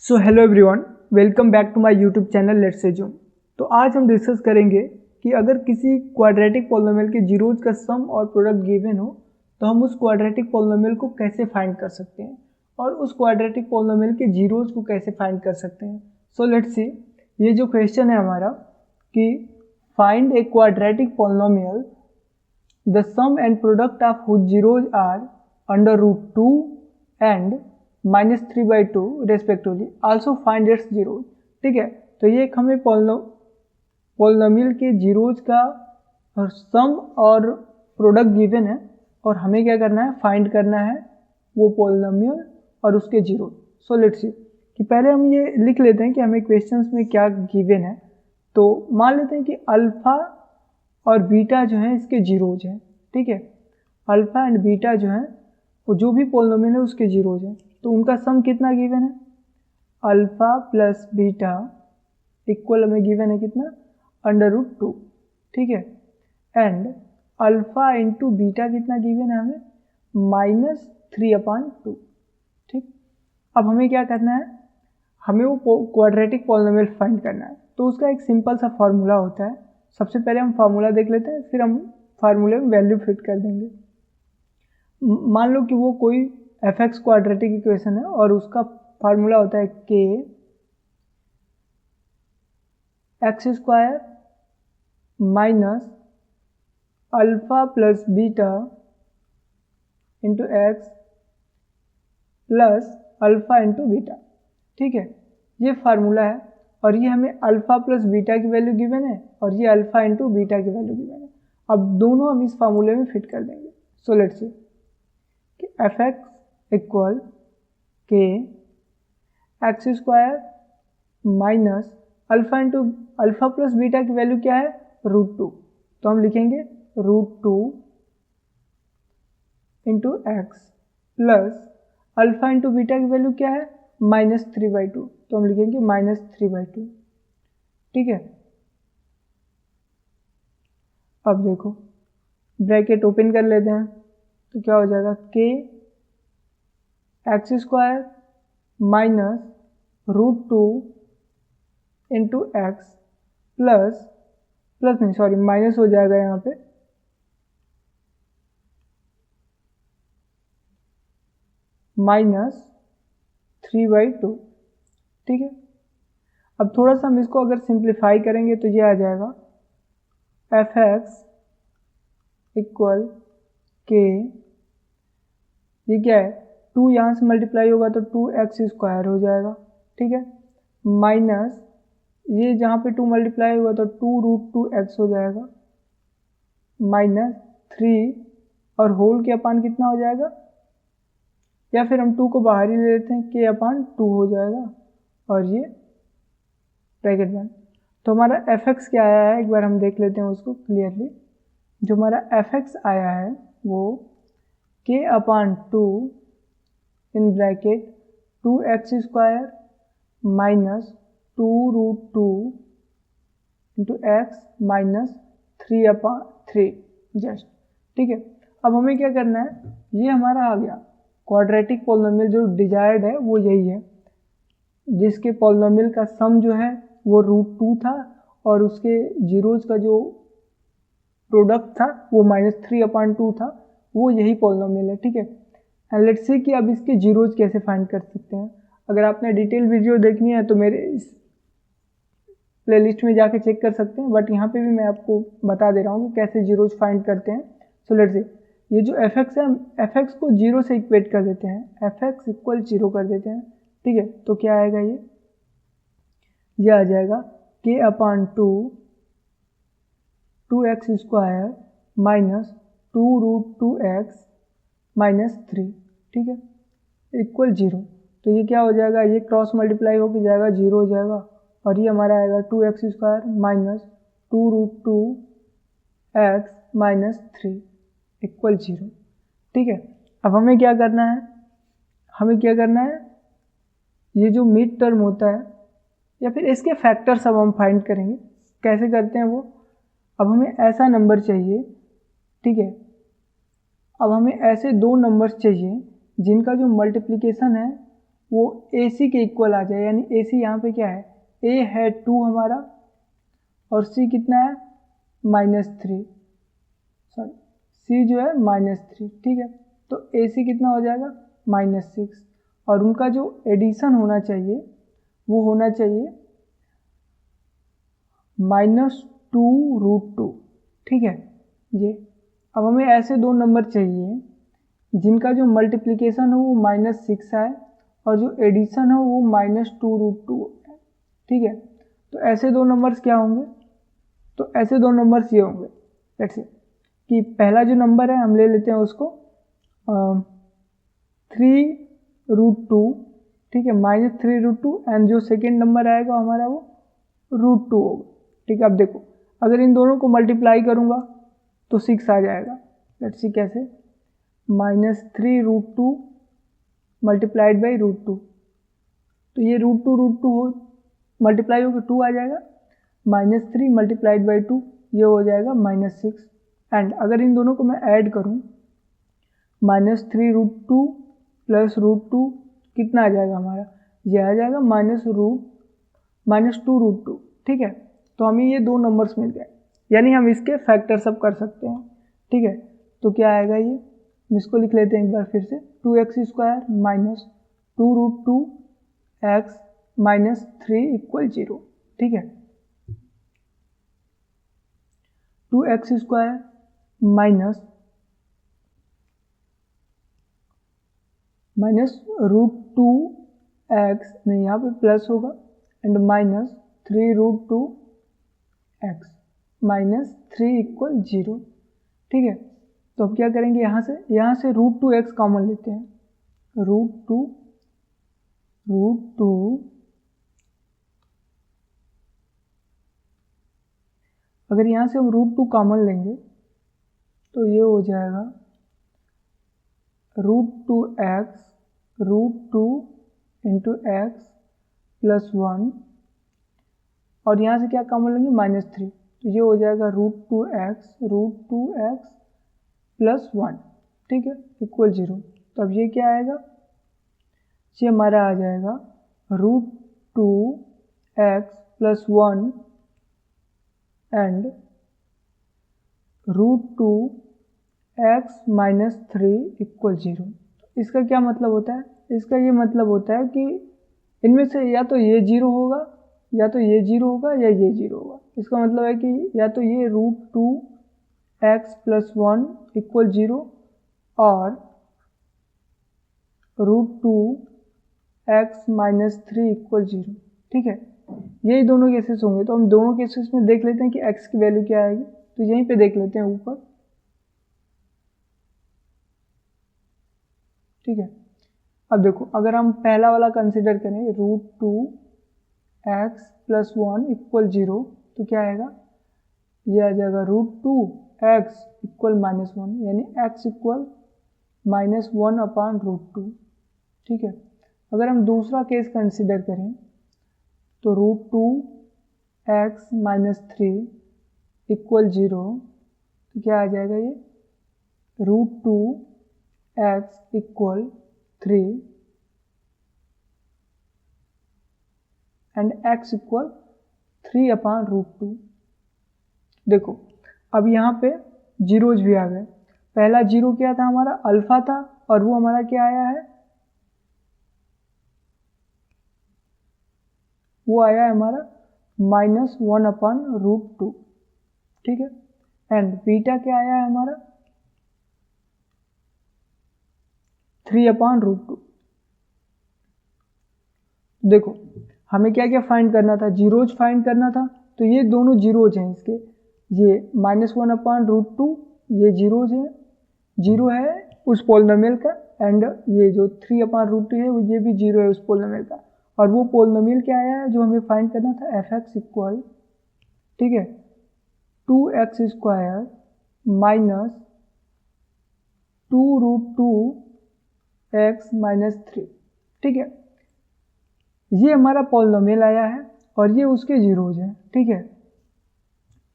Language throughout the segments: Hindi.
So hello everyone, welcome back to my YouTube channel let's assume. तो आज हम डिस्कस करेंगे कि अगर किसी क्वाड्रेटिक पॉलिनोमियल के जीरोज का सम और प्रोडक्ट गिवन हो तो हम उस क्वाड्रेटिक पॉलिनोमियल को कैसे फाइंड कर सकते हैं और उस क्वाड्रेटिक पॉलिनोमियल के जीरोज को कैसे फाइंड कर सकते हैं। सो लेट्स सी, ये जो क्वेश्चन है हमारा कि find a quadratic polynomial the sum and product of whose zeros are √2 and -3/2 respectively, also find its zeros. ठीक है, तो ये एक हमें पॉलिनोमियल के जीरोज का सम और प्रोडक्ट गिवन है और हमें क्या करना है, फाइंड करना है वो पॉलिनोमियल और उसके जीरोज। सो लेट्स सी कि पहले हम ये लिख लेते हैं कि हमें क्वेश्चंस में क्या गिवन है। तो मान लेते हैं कि अल्फा और बीटा जो है इसके जीरोज हैं। ठीक है, अल्फा एंड बीटा जो है वो जो भी पॉलिनोमियल है उसके जीरोज हैं। तो उनका सम कितना गिवन है, अल्फा प्लस बीटा इक्वल हमें गिवन है कितना, √2। ठीक है, एंड अल्फा इंटू बीटा कितना गिवन है हमें, -3/2। ठीक, अब हमें क्या करना है, हमें वो क्वाड्रेटिक पॉलिनोमियल फाइंड करना है। तो उसका एक सिंपल सा फार्मूला होता है। सबसे पहले हम फार्मूला देख लेते हैं, फिर हम फार्मूले में वैल्यू फिट कर देंगे। मान लो कि वो कोई f(x) क्वाड्रेटिक इक्वेशन है और उसका फार्मूला होता है k x² minus alpha plus beta into x plus alpha into beta. ठीक है, ये फार्मूला है और ये हमें अल्फा प्लस बीटा की वैल्यू गिवन है और ये अल्फा इंटू बीटा की वैल्यू गिवन है। अब दोनों हम इस फार्मूले में फिट कर देंगे। सो लेट्स सी कि f(x) equal k x² minus alpha into alpha plus beta की वैल्यू क्या है, √2। तो हम लिखेंगे √2 into x plus alpha into beta की वैल्यू क्या है, -3/2। तो हम लिखेंगे -3/2। ठीक है, अब देखो ब्रैकेट ओपन कर लेते हैं तो क्या हो जाएगा, k x² minus √2 into x plus नहीं सॉरी माइनस हो जाएगा यहाँ पे, -3/2। ठीक है, अब थोड़ा सा हम इसको अगर सिंप्लीफाई करेंगे तो ये आ जाएगा f(x) इक्वल k, ये क्या है, 2 यहाँ से मल्टीप्लाई होगा तो 2x² हो जाएगा। ठीक है, माइनस ये जहाँ पे 2 मल्टीप्लाई होगा तो 2√2x हो जाएगा, -3 और होल के अपान कितना हो जाएगा, या फिर हम 2 को बाहर ही ले लेते हैं, k/2 हो जाएगा और ये ब्रैकेट बंद। तो हमारा f(x) क्या आया है, एक बार हम देख लेते हैं उसको क्लियरली। जो हमारा f(x) आया है वो k/2 in bracket 2x² minus 2√2 into x minus 3/3 just. ठीक है, अब हमें क्या करना है, ये हमारा आ गया क्वाड्रेटिक पॉलिनोमियल। जो डिजायर्ड है वो यही है, जिसके पॉलिनोमियल का सम जो है वो √2 था और उसके जीरोज का जो प्रोडक्ट था वो -3/2 था, वो यही पॉलिनोमियल है। ठीक है, एंड लेट्स सी कि अब इसके जीरोज कैसे फाइंड कर सकते हैं। अगर आपने डिटेल वीडियो देखनी है तो मेरे इस प्लेलिस्ट में जाके चेक कर सकते हैं, बट यहाँ पे भी मैं आपको बता दे रहा हूँ कि कैसे जीरोज फाइंड करते हैं। सो लेट्स सी, ये जो f(x) है, f(x) को 0 से इक्वेट कर देते हैं, f(x) इक्वल 0 कर देते हैं। ठीक है, तो क्या आएगा, ये आ जाएगा k/2 2x² minus 2√2x minus 3। ठीक है, इक्वल 0। तो ये क्या हो जाएगा, ये क्रॉस मल्टीप्लाई होकर जाएगा 0 हो जाएगा और ये हमारा आएगा 2x² minus 2√2x minus 3 equal 0। ठीक है, अब हमें क्या करना है, ये जो मिड टर्म होता है या फिर इसके फैक्टर्स अब हम फाइंड करेंगे। कैसे करते हैं वो, अब हमें ऐसा नंबर चाहिए। ठीक है, अब हमें ऐसे 2 नंबर्स चाहिए जिनका जो मल्टीप्लिकेशन है वो AC के इक्वल आ जाए, यानी AC यहाँ पे क्या है, A है 2 हमारा और C कितना है -3, सॉरी C जो है -3, ठीक है। तो AC कितना हो जाएगा -6, और उनका जो एडिशन होना चाहिए वो होना चाहिए -2√2, ठीक है। ये अब हमें ऐसे दो नंबर चाहिए जिनका जो मल्टीप्लिकेशन हो वो -6 आए और जो एडिशन हो वो -2√2 है, ठीक है। तो ऐसे दो नंबर्स क्या होंगे, तो ऐसे दो नंबर्स ये होंगे, लेट्स से कि पहला जो नंबर है हम ले लेते हैं उसको 3√2, ठीक है, -3√2, एंड जो सेकेंड नंबर आएगा हमारा वो √2 होगा, ठीक है। अब देखो अगर इन दोनों को मल्टीप्लाई करूँगा तो 6 आ जाएगा, लेट्स सी कैसे, -3√2 मल्टीप्लाइड बाई √2, तो ये √2 हो मल्टीप्लाई होकर 2 आ जाएगा, -3 मल्टीप्लाइड बाई 2 ये हो जाएगा -6, एंड अगर इन दोनों को मैं ऐड करूं -3√2 प्लस √2 कितना आ जाएगा हमारा, ये आ जाएगा -2√2, ठीक है। तो हमें ये दो नंबर्स मिल गए, यानी हम इसके फैक्टर सब कर सकते हैं, ठीक है। तो क्या आएगा ये, हम इसको लिख लेते हैं एक बार फिर से, 2x² माइनस 2√2x माइनस 3 = 0, ठीक है। 2x² माइनस √2x, नहीं यहाँ पे प्लस होगा, एंड माइनस 3√2x माइनस 3 = 0, ठीक है। तो अब क्या करेंगे, यहाँ से √2x कॉमन लेते हैं, √2 अगर यहाँ से हम √2 कॉमन लेंगे तो ये हो जाएगा √2x √2 × x प्लस 1, और यहाँ से क्या कॉमन लेंगे -3, तो ये हो जाएगा √2x प्लस 1, ठीक है, = 0। तो अब ये क्या आएगा, ये हमारा आ जाएगा √2x plus 1 and √2x minus 3 = 0। इसका क्या मतलब होता है, इसका ये मतलब होता है कि इनमें से या तो ये 0 होगा या तो ये 0 होगा या ये 0 होगा। इसका मतलब है कि या तो ये √2x प्लस 1 = 0 और √2x माइनस 3 = 0, ठीक है। यही दोनों केसेस होंगे, तो हम दोनों केसेस में देख लेते हैं कि x की वैल्यू क्या आएगी, तो यहीं पे देख लेते हैं ऊपर, ठीक है। अब देखो अगर हम पहला वाला कंसिडर करें √2x प्लस 1 = 0, तो क्या आएगा, ये आ जाएगा √2x = -1, यानी x = -1/√2, ठीक है। अगर हम दूसरा केस कंसिडर करें तो √2x माइनस 3 = 0, तो क्या आ जाएगा, ये √2x = 3 एंड x = 3/√2। देखो अब यहाँ पे जीरोज भी आ गए, पहला जीरो क्या था हमारा, अल्फा था, और वो हमारा क्या आया है, वो आया है हमारा -1/√2, ठीक है। एंड बीटा क्या आया है हमारा 3/√2। देखो हमें क्या क्या फाइंड करना था, जीरोज फाइंड करना था, तो ये दोनों जीरोज हैं इसके, ये -1/√2 ये जीरोज है, जीरो है उस पोलिनोमियल का, एंड ये जो 3/√2 है वो ये भी जीरो है उस पोलिनोमियल का, और वो पोलिनोमियल क्या आया है जो हमें फाइंड करना था, f(x), ठीक है, 2x² माइनस 2√2x माइनस 3, ठीक है। ये हमारा पोलिनोमियल आया है और ये उसके जीरोज हैं, ठीक है।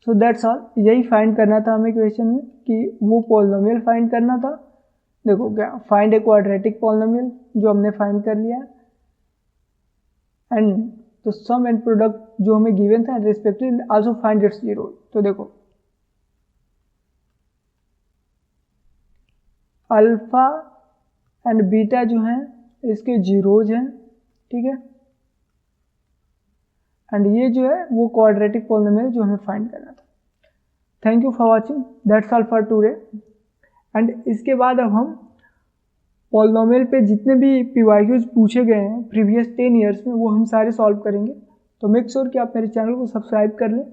सो दैट्स ऑल, यही फाइंड करना था हमें क्वेश्चन में कि वो पोलिनोमियल फाइंड करना था। देखो क्या, फाइंड ए क्वाड्रेटिक पोलिनोमियल जो हमने फाइंड कर लिया है, एंड तो सम एंड प्रोडक्ट जो हमें गिवन था respective also find it's zero. तो देखो अल्फा एंड बीटा जो हैं इसके जीरोज हैं, ठीक है, एंड ये जो है वो क्वाड्रेटिक पॉलिनोमियल जो हमें फाइंड करना था। Thank you for watching, that's all for today. And इसके बाद अब हम पॉलिनोमियल पे जितने भी PYQs पूछे गए हैं प्रीवियस 10 ईयर्स में वो हम सारे सॉल्व करेंगे। तो मेक श्योर कि आप मेरे चैनल को सब्सक्राइब कर लें